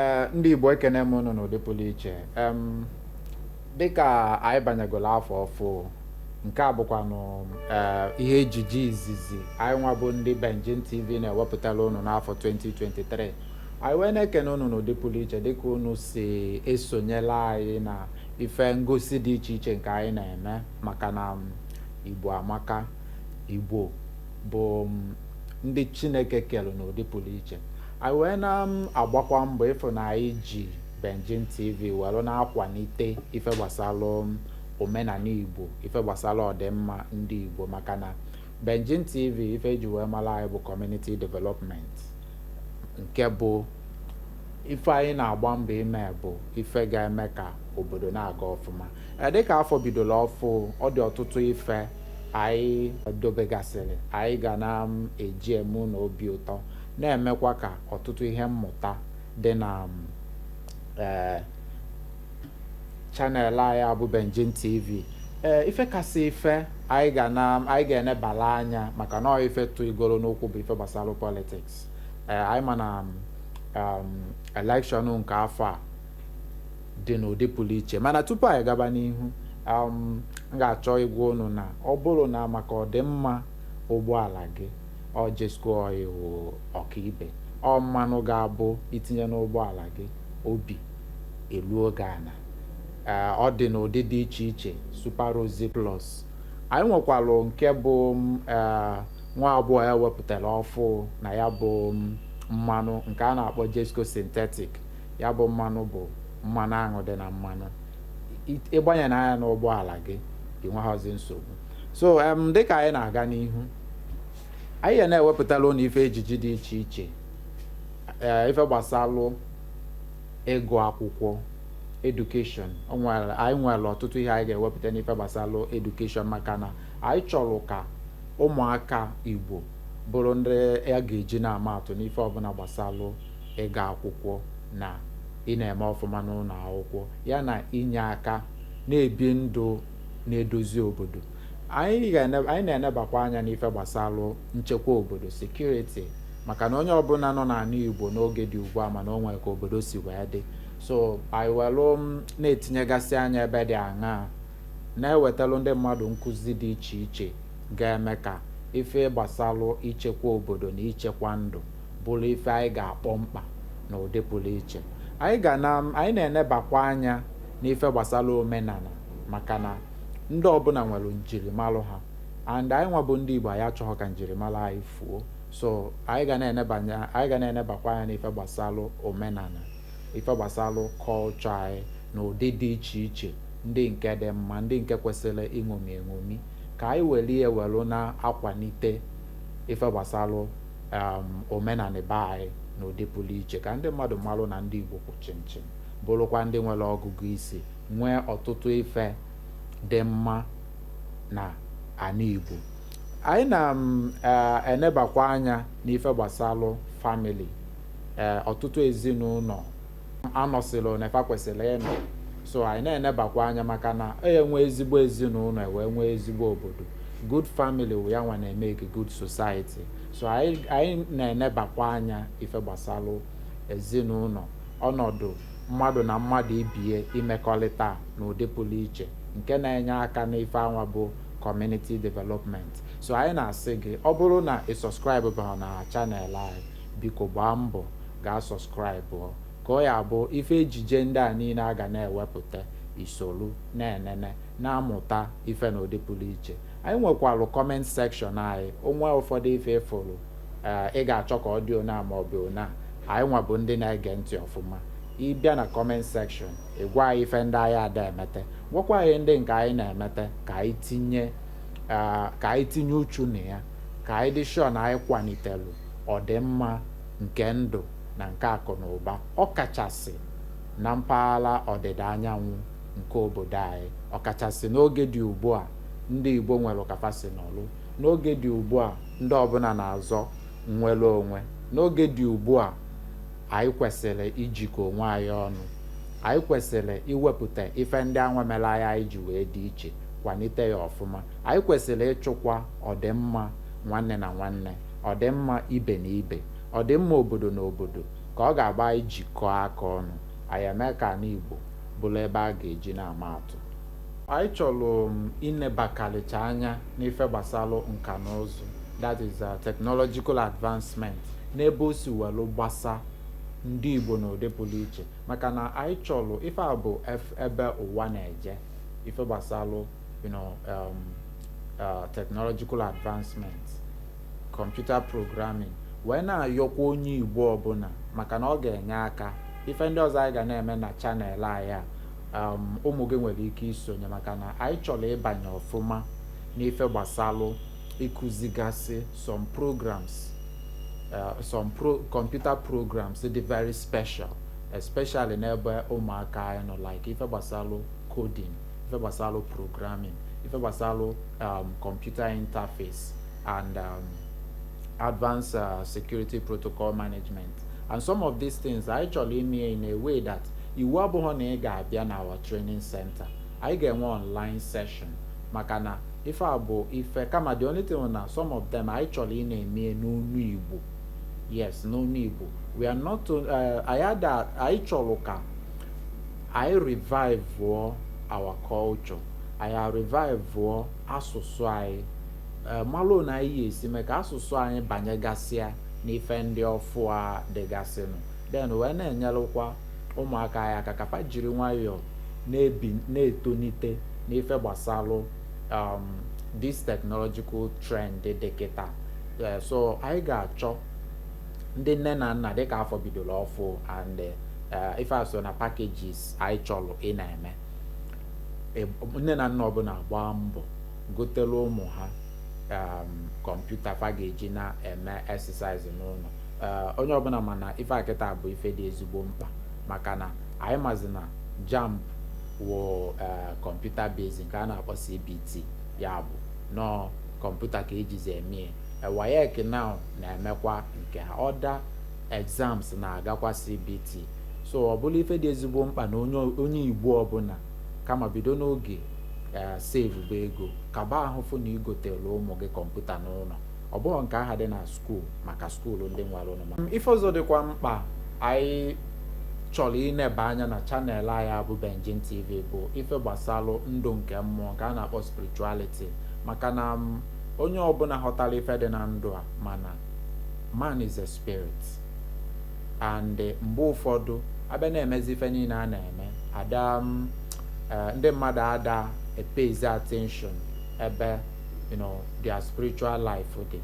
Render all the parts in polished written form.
ndị Igbo ekene m unu n'ụdị pụrụ iche. Dịka anyị banyegolo afọ ọfụ, nke a bụkwanụ ihe ejije izizi anyị nwa bụ ndị BenginTV na-ewepụtara unu n'afọ 2023. anyị wee na-ekene unu n'ụdị pụrụ iche dịka unu si esonyela anyị na ife ngosi dị iche iche nke anyị na-eme, maka na Igbo amaka. Igbo bụ ndị Chineke kere n'ụdị pụrụ iche. anyị wee na-agbakwa mbọ ịfụ na anyị ji BenginTV were na-akwalite ife gbasara omenala Igbo, ife gbasara ọdịmma ndị Igbo, maka na BenginTV ife eji wee mara anyị bụ community development, nke bụ ife anyị na-agba mbọ ime bụ ife ga-eme ka obodo na-aga ọfụma. Dịka afọ bidoro ọfụ, ọ dị ọtụtụ ife anyị dobegasịrị anyị ga na-eji eme na obi ụtọ, na-emekwa ka ọtụtụ ihe mmụta dị na chanel anyị abụ BenginTV. Ife kasị ife anyị ga-enebala anya, maka na ife tụigoro n'okwu bụ ife gbasara politiks. Anyị ma na elekshọn nke afọ a dị n'ụdị pụrụ iche, mana tupu anyị gaba n'ihu, m ga-achọ ịgwa unu na ọ bụrụ na maka ọdịmma ụgbọala gị, ọ jesko iwu ọkaibe, ọ mmanụ ga-abụ itinye n'ụgbọala gị, obi eluo gị ana. Ọ dị n'ụdị dị iche iche, Super Rosy Plus. anyị nwekwalụ nke bụ nwa agbọghọ ya wepụtara ọfụ na ya bụ mmanụ nke a na-akpọ Jesco Synthetic. ya bụ mmanụ bụ mmanụ aṅụ dị na mmanụ, ịgbanye na anya n'ụgbọala gị inweghọzi nsogbu. So dịka anyị na-aga n'ihu, anyị na-ewepụtala ụnụ ife ejiji dị iche iche, ife gbasalụ ịgụ akwụkwọ, edukeshọn. anyị nwere ọtụtụ ihe anyị ga-ewepụta n'ife gbasalụ edukeshọn, maka na anyị chọrọ ka ụmụaka Igbo bụrụ ndị a ga-eji na-ama atụ n'ife ọbụla gbasalụ ịga akwụkwọ na ị na-eme ọfụma n'ụlọ akwụkwọ, ya na inye aka na-ebi ndụ na-edozi obodo. anyị na-enebakwa anya n'ife gbasalụ nchekwa obodo, sekuriti, maka na onye ọbụla nọ n'ala Igbo n'oge dị ugbu a mana o nwere ka obodo si wee dị. So anyị welụ na-etinyegasị anya ebe dị aṅaa, na-ewetalụ ndị mmadụ nkụzi dị iche iche ga-eme ka ife gbasalụ ichekwa obodo na ichekwa ndụ bụrụ ife anyị ga-akpọ mkpa na ụdị pụrụ iche. anyị na-enebakwa anya n'ife gbasara omenala, maka na ndị ọbụla nwere njirimara ha, and anyị nwa bụ ndị Igbo anyị achọghọ ka njirimara anyị fuo. So anyị ga na-enebakwa anya n'ife gbasara omenala, ife gbasara kọlchọ anyị na ụdị dị iche iche, ndị nke dị mma, ndị nke kwesịrị ịṅomi eṅomi, ka anyị were na-akwalite ife gbasara omenala be anyị na ụdị pụrụ iche, ka ndị mmadụ marụ na ndị Igbo kwụ chinchin, bụrụkwa ndị nwere ọgụgụ isi, nwee ọtụtụ ife dị mma na ana Igbo. anyị na-enebakwa anya n'ife gbasara famili. Ọtụtụ ezinụlọ anọsịrị nefa kwesịrị ịnọ. So anyị na-enebakwa anya, maka na enwe ezigbo ezinụlọ wee nwee ezigbo obodo. Good family wụ ya nwa na-emeke good society. So anyị na-enebakwa anya ife gbasara ezinụlọ, ọnọdụ mmadụ na mmadụ ibie imekọrịta n'ụdị pụrụ iche, nke na-enye aka n'ife anwa bụ community development. So anyị na-asị gị, ọ bụrụ na ị sọskraịbụ bụ na chanel anyị, biko gbaa mbọ gaa sọskraịbụ, ka ọ ya bụ ife ejije ndị a niile a ga na-ewepụta isolu na-enene na-amụta ife na ụdị pụrụ iche. anyị nwekwalụ kọment sekshọn anyị, onwe ụfọdụ ife ịfụrụ ị ga-achọ ka ọ dị ona maọbụ ona, anyị nwa bụ ndị na-ege ntị ọfụma. ịbịa na kọment sekshọn, ị gwa anyị ife ndị anyị ada emete, gwakwa anyị ndị nke anyị na-emete, ka anyị tinye uchu na ya, ka anyị dị shọ na anyị kwalitelu ọdịmma nke ndụ na nke akụ na ụba, ọkachasị na mpaghara ọdịda anyanwụ nke obodo anyị, ọkachasị n'oge dị ugbu a ndị Igbo nwere kafasi n'ọlụ, n'oge dị ugbu a ndị ọbụla na-azọ nnwere onwe, n'oge dị ugbu a anyị kwesịrị ijikọ onwe anyị ọnụ, anyị kwesịrị iwepụta ife ndị anwa mere anyị ji wee dị iche, kwalite ya ọfụma. anyị kwesịrị ịchụkwa ọdịmma nwanne na nwanne, ọdịmma ibe na ibe, ọdịmma obodo na obodo, ka ọ ga-agba ijikọ aka ọnụ anyị eme ka ala Igbo bụrụ ebe a ga-eji na-ama atụ. Anyị chọrọ inebakarịcha anya n'ife gbasalụ nka na ụzụ, that is technological advancement, n'ebe o si welu gbasa ndị Igbo n'ụdị pụrụ iche, maka na anyị chọrọ ife a bụ ebe ụwa na-eje, ife gbasalụ technological advancement, computer programming, wee na-ayọkwa onye Igbo ọbụla, maka na ọ ga-enye aka ife ndị ọzọ anyị ga na-eme na chanel anyị a, ụmụ gị nwere ike isonye, maka na anyị chọrọ ịbanye ọfụma n'ife gbasalụ ịkụzigasị some programs, computer programs dị very special, especially n'ebe ụmụaka anyị nọ, like ife gbasalụ coding, ife gbasalụ programming, ife gbasalụ computer interface and advanced security protocol management. And some of these things I actually mean in a way that iwu abụghị na ị ga-abịa na our training center, anyị ga-enwe online session, maka na ife a bụ ife kama the only thing na some of them anyị chọrọ ị na-eme n'onu Igbo. Yes, n'onu Igbo. We are not anyị chọrọ ka anyị revive our culture, anyị revive asụsụ anyị, malụ na anyị esi mee ka asụsụ anyị banyegasịa n'ife ndị ọfụ a dịgasịnụ, then wee na-enyelụkwa ụmụaka anyị aka ka fa jiri nwayọọ na-etonite n'ife gbasalụ this technological trend dị kịta. So anyị ga-achọ ndị nne na nna dịka afọ bidoro ọfụ, and ife aso na packages anyị chọrọ ị na-eme, nne na nna ọbụla gbaa mbọ gotelu ụmụ ha kọmputa fa ga-eji na-eme exercise n'ụlọ. Onye ọbụla mana ife akịta bụ ife dị ezigbo mkpa, maka na anyị mazi na JAMB wụ kọmputa base nke a na-akpọ CBT, ya bụ nọọ kọmputa ka ejizi eme WAEC now na-emekwa nke ha, other exams na-agakwa CBT. So ọ bụla ife dị ezigbo mkpa na onye Igbo ọbụla kama bido n'oge save bụ ego kaba ahụ fụ na igotelu ụmụ gị kọmputa n'ụlọ, ọ bụghị nke aha dị na skuul maka skuulu ndị nwere ụlọ. Ife ọzọ dịkwa mkpa anyị chọrọ ineba anya na chanel anyị bụ BenginTV bụ ife gbasalụ ndụ nke mmụọ nke a na-akpọ spirituality, maka na onye ọbụla ghọtara ife dị na ndụ a, mana man is a spirit, and mgbe ụfọdụ abịa na-emezi ife niile a na-eme ndị mmadụ ada pays attention ebe their spiritual life dị.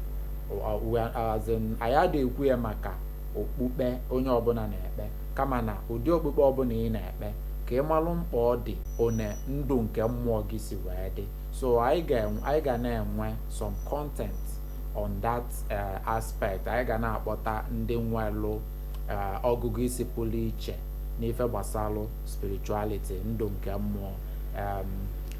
Anyị ada ekwu ya maka okpukpe onye ọbụla na-ekpe, kama na ụdị okpukpe ọbụla ị na-ekpe ka ị malụ mkpa ọ dị one ndụ nke mmụọ gị si wee dị. So anyị ga na-enwe some content on that aspect. Anyị ga na-akpọta ndị nwelụ ọgụgụ isi pụrụ iche n'ife gbasalụ spirituality, ndụ nke mmụọ.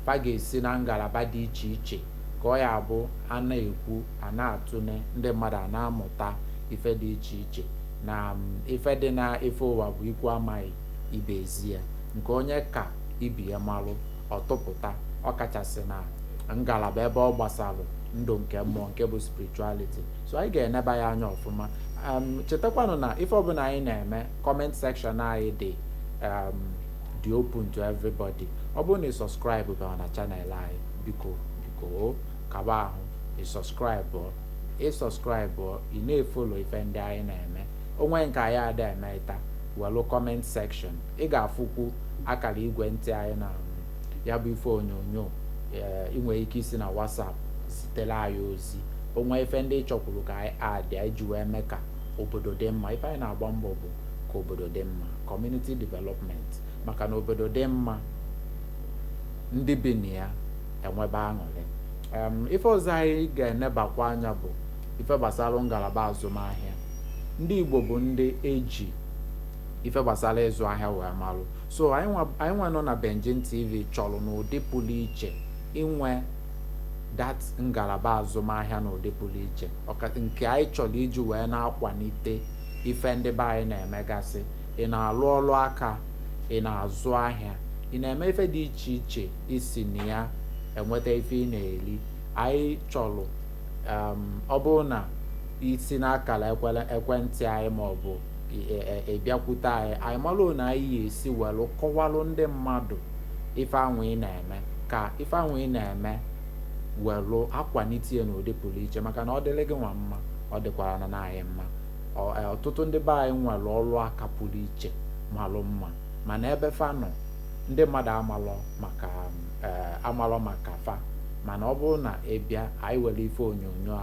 Fa ga-esi na ngalaba dị iche iche ka ọ ya bụ a na-ekwu, a na-atụne, ndị mmadụ a na-amụta ife dị iche iche, na ife dị na ife ụwa bụ ikwu amaghị ibe ezi ya, nke onye ka ibi ya malụ ọtụpụta, ọkachasị na ngalaba ebe ọ gbasalụ ndụ nke mmụọ nke bụ spirituality. So anyị ga-eneba ya anya ọfụma. Chetakwanụ na ife ọbụla anyị na-eme, comment section anyị dị open to everybody. Ọ bụrụ na ị subscribe bịa na channel anyị, biko kaba ahụ ị subscribe ị na-efolo ife ndị anyị na-eme. Onwe nke anyị ada eme taa, welu comment section ị ga-afụkwu akara igwe ntị anyị na ya bụ ife onyonyo. Ị nwere ike isi na WhatsApp zitere anyị ozi, onwe ife ndị ị chọkwuru ka anyị adị anyị ji wee mee ka obodo dị mma. Ife anyị na-agba mbọ bụ ka obodo dị mma, community development, maka na obodo dị mma ndị bi na ya enwebe aṅụrị. Ife ọzọ anyị ga-enebakwa anya bụ ife gbasara ngalaba azụmahịa. Ndị Igbo bụ ndị eji ife gbasara ịzụ ahịa wee malụ. So anyị nwa nọ na BenginTV chọrọ n'ụdị pụrụ iche inwe that ngalaba azụmahịa n'ụdị pụrụ iche, nke anyị chọrọ iji wee na-akwalite ife ndị be anyị na-emegasị. Ị na-alụ ọrụ aka, ị na-azụ ahịa, ị na-eme ife dị iche iche, isi na ya enweta ife ị na-eri. Anyị chọrọ ọ bụrụ na isi n'akara ekwentị anyị maọbụ ịbịakwute anyị malụ na anyị esi welu kọwalụ ndị mmadụ ife ahụ ị na-eme ka ife ahụ ị na-eme welu akwalite ya n'ụdị pụrụ iche maka na ọ dịrị gị nwa mma ọ dịkwara na anyị mma. Ọtụtụ ndị be anyị nwere ọrụ aka pụrụ iche malụ mma mana ebe fa nọ ndị mmadụ amalọ maka fa, mana ọ bụrụ na ịbịa anyị were ife onyonyo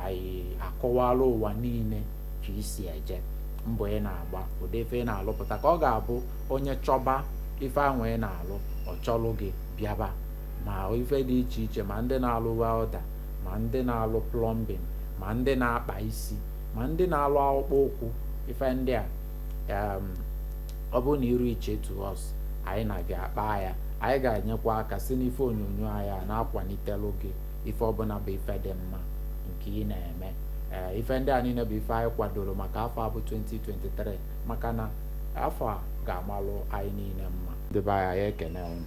anyị akọwala ụwa niile ka isi eje mbọ ị na-agba ụdị ife ị na-alụpụta ka ọ ga-abụ onye chọba ife ahụ ị na-alụ ọ chọlụ gị bịaba, ma ife dị iche iche ma ndị na-alụ welda ma ndị na-alụ plọmbin ma ndị na-akpa isi ma ndị na-alụ akpụkpọ ụkwụ. Ife ndị a ọ bụrụ na iru iche to us anyị na-abịa akpa ya, anyị ga-enyekwa aka si n'ife onyonyo anyị a na-akwalitelụ gị ife ọbụla bụ ife dị mma nke ị na-eme. Ife ndị a niile bụ ife anyị kwadoro maka afọ a bụ 2023 maka na afọ a ga-amalụ anyị niile mma. Ndị be anyị ekene unu.